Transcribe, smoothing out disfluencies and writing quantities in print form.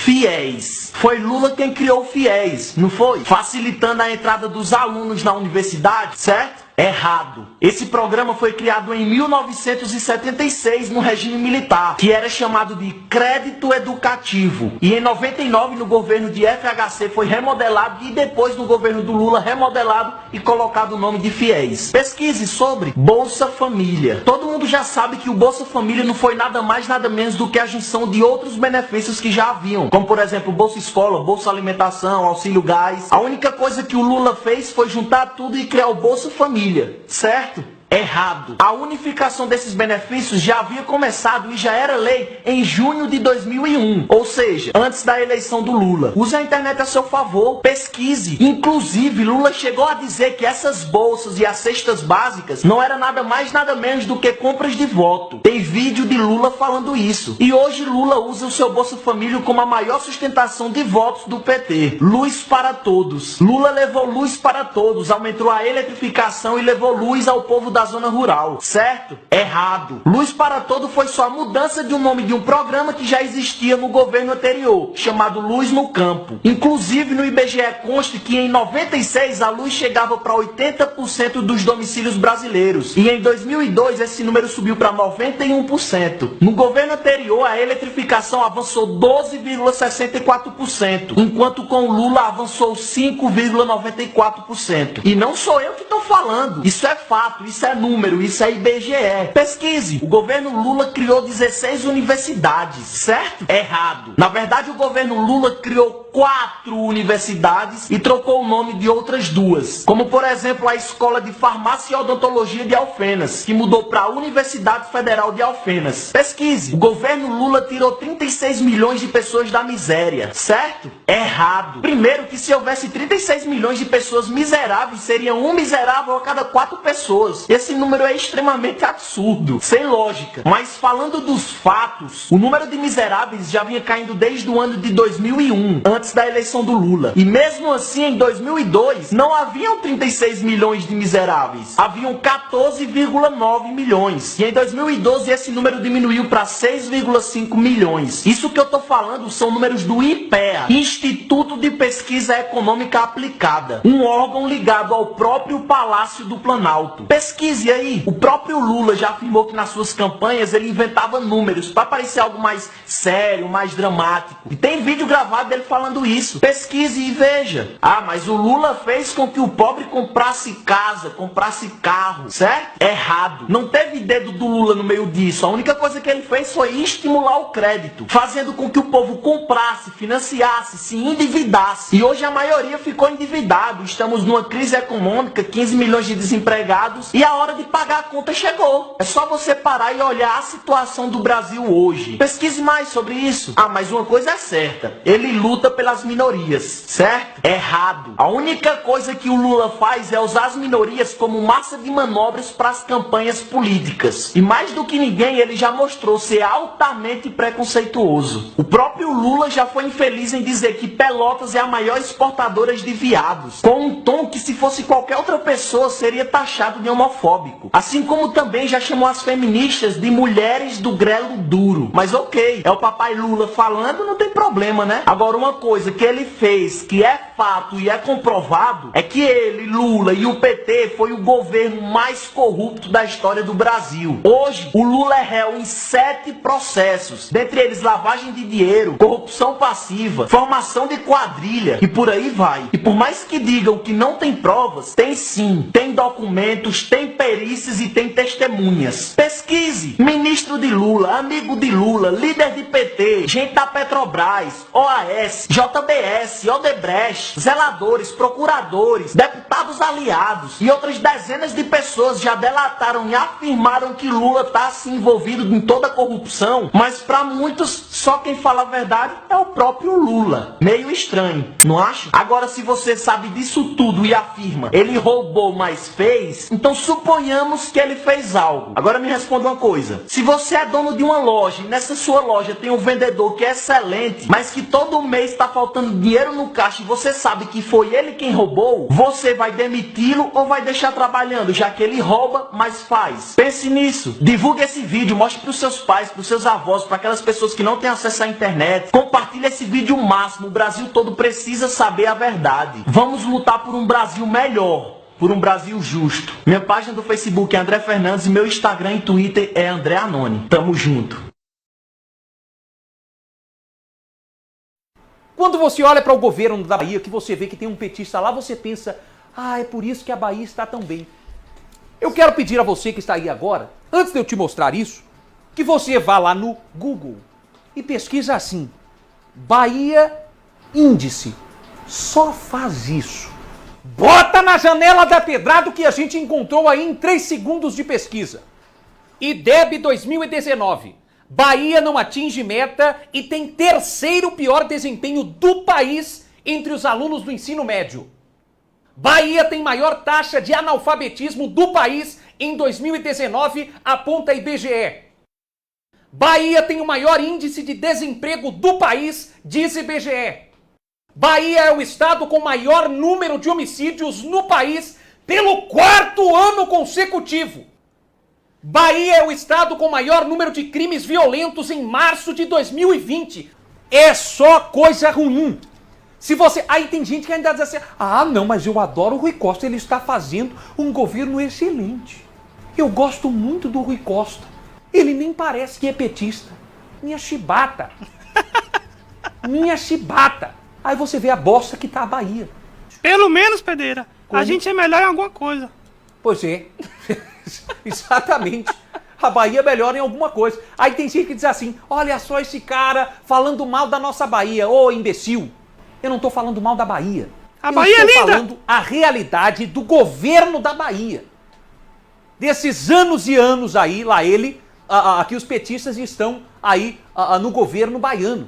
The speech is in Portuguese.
FIES. Foi Lula quem criou o FIES, não foi? Facilitando a entrada dos alunos na universidade, certo? Errado. Esse programa foi criado em 1976 no regime militar, que era chamado de Crédito Educativo. E em 99 no governo de FHC foi remodelado e depois no governo do Lula remodelado e colocado o nome de FIES. Pesquise sobre Bolsa Família. Todo mundo já sabe que o Bolsa Família não foi nada mais nada menos do que a junção de outros benefícios que já haviam, como por exemplo Bolsa Escola, Bolsa Alimentação, Auxílio Gás. A única coisa que o Lula fez foi juntar tudo e criar o Bolsa Família. Certo? Errado. A unificação desses benefícios já havia começado e já era lei em junho de 2001, ou seja, antes da eleição do Lula. Use a internet a seu favor, pesquise. Inclusive, Lula chegou a dizer que essas bolsas e as cestas básicas não era nada mais nada menos do que compras de voto. Tem vídeo de Lula falando isso. E hoje Lula usa o seu Bolsa Família como a maior sustentação de votos do PT. Luz para todos. Lula levou luz para todos, aumentou a eletrificação e levou luz ao povo da zona rural, certo? Errado. Luz para Todo foi só a mudança de um nome de um programa que já existia no governo anterior, chamado Luz no Campo. Inclusive no IBGE consta que em 96 a luz chegava para 80% dos domicílios brasileiros e em 2002 esse número subiu para 91%. No governo anterior a eletrificação avançou 12,64%, enquanto com o Lula avançou 5,94%. E não sou eu que estou falando, isso é fato, isso é número, isso é IBGE. Pesquise. O governo Lula criou 16 universidades, certo? Errado. Na verdade, o governo Lula criou 4 universidades e trocou o nome de outras 2. Como, por exemplo, a Escola de Farmácia e Odontologia de Alfenas, que mudou para a Universidade Federal de Alfenas. Pesquise. O governo Lula tirou 36 milhões de pessoas da miséria, certo? Errado. Primeiro que se houvesse 36 milhões de pessoas miseráveis, seria um miserável a cada 4 pessoas. Esse número é extremamente absurdo, sem lógica. Mas falando dos fatos, o número de miseráveis já vinha caindo desde o ano de 2001, antes da eleição do Lula. E mesmo assim, em 2002, não haviam 36 milhões de miseráveis. Haviam 14,9 milhões. E em 2012, esse número diminuiu para 6,5 milhões. Isso que eu tô falando são números do IPEA, Instituto de Pesquisa Econômica Aplicada, um órgão ligado ao próprio Palácio do Planalto. Pesquise aí. O próprio Lula já afirmou que nas suas campanhas ele inventava números para parecer algo mais sério, mais dramático. E tem vídeo gravado dele falando isso. Pesquise e veja. Ah, mas o Lula fez com que o pobre comprasse casa, comprasse carro, certo? Errado. Não teve dedo do Lula no meio disso. A única coisa que ele fez foi estimular o crédito, fazendo com que o povo comprasse, financiasse, se endividasse. E hoje a maioria ficou endividado. Estamos numa crise econômica, 15 milhões de desempregados e a hora de pagar a conta chegou. É só você parar e olhar a situação do Brasil hoje. Pesquise mais sobre isso. Ah, mas uma coisa é certa. Ele luta pelas minorias, certo? Errado. A única coisa que o Lula faz é usar as minorias como massa de manobras para as campanhas políticas. E mais do que ninguém, ele já mostrou ser altamente preconceituoso. O próprio Lula já foi infeliz em dizer que Pelotas é a maior exportadora de viados, com um tom que se fosse qualquer outra pessoa seria taxado de homofóbico. Assim como também já chamou as feministas de mulheres do grelo duro. Mas ok, é o papai Lula falando, não tem problema, né? Agora uma coisa que ele fez, que é fato e é comprovado, é que ele, Lula e o PT foi o governo mais corrupto da história do Brasil. Hoje, o Lula é réu em 7 processos, dentre eles lavagem de dinheiro, corrupção passiva, formação de quadrilha e por aí vai. E por mais que digam que não tem provas, tem sim, tem documentos, tem perícias e tem testemunhas. Pesquise. Ministro de Lula, amigo de Lula, líder de PT, gente da Petrobras, OAS, JBS, Odebrecht, zeladores, procuradores, deputados aliados e outras dezenas de pessoas já delataram e afirmaram que Lula está assim envolvido em toda a corrupção, mas para muitos só quem fala a verdade é o próprio Lula. Meio estranho, não acha? Agora, se você sabe disso tudo e afirma ele roubou, mas fez, então suponhamos que ele fez algo. Agora me responda uma coisa. Se você é dono de uma loja e nessa sua loja tem um vendedor que é excelente, mas que todo mês está faltando dinheiro no caixa e você sabe que foi ele quem roubou, você vai demiti-lo ou vai deixar trabalhando, já que ele rouba, mas faz? Pense nisso. Divulgue esse vídeo, mostre para os seus pais, para os seus avós, para aquelas pessoas que não têm acesso à internet. Compartilhe esse vídeo o máximo. O Brasil todo precisa saber a verdade. Vamos lutar por um Brasil melhor, por um Brasil justo. Minha página do Facebook é André Fernandes e meu Instagram e Twitter é André Anoni. Tamo junto. Quando você olha para o governo da Bahia, que você vê que tem um petista lá, você pensa, é por isso que a Bahia está tão bem. Eu quero pedir a você que está aí agora, antes de eu te mostrar isso, que você vá lá no Google e pesquisa assim, Bahia Índice. Só faz isso. Bota na janela da Pedrado que a gente encontrou aí em 3 segundos de pesquisa. IDEB 2019. Bahia não atinge meta e tem 3º pior desempenho do país entre os alunos do ensino médio. Bahia tem maior taxa de analfabetismo do país em 2019, aponta a IBGE. Bahia tem o maior índice de desemprego do país, diz IBGE. Bahia é o estado com maior número de homicídios no país pelo 4º ano consecutivo. Bahia é o estado com maior número de crimes violentos em março de 2020. É só coisa ruim. Se você... Aí tem gente que ainda diz assim, não, mas eu adoro o Rui Costa, ele está fazendo um governo excelente. Eu gosto muito do Rui Costa. Ele nem parece que é petista. Minha chibata. Minha chibata. Aí você vê a bosta que tá a Bahia. Pelo menos, Pereira, Como? a gente é melhor em alguma coisa. Pois é. Exatamente. A Bahia melhora em alguma coisa. Aí tem gente que diz assim, olha só esse cara falando mal da nossa Bahia. Ô, imbecil. Eu não tô falando mal da Bahia. A Bahia é linda. Eu estou falando a realidade do governo da Bahia. Desses anos e anos aí, lá ele, que os petistas estão aí no governo baiano.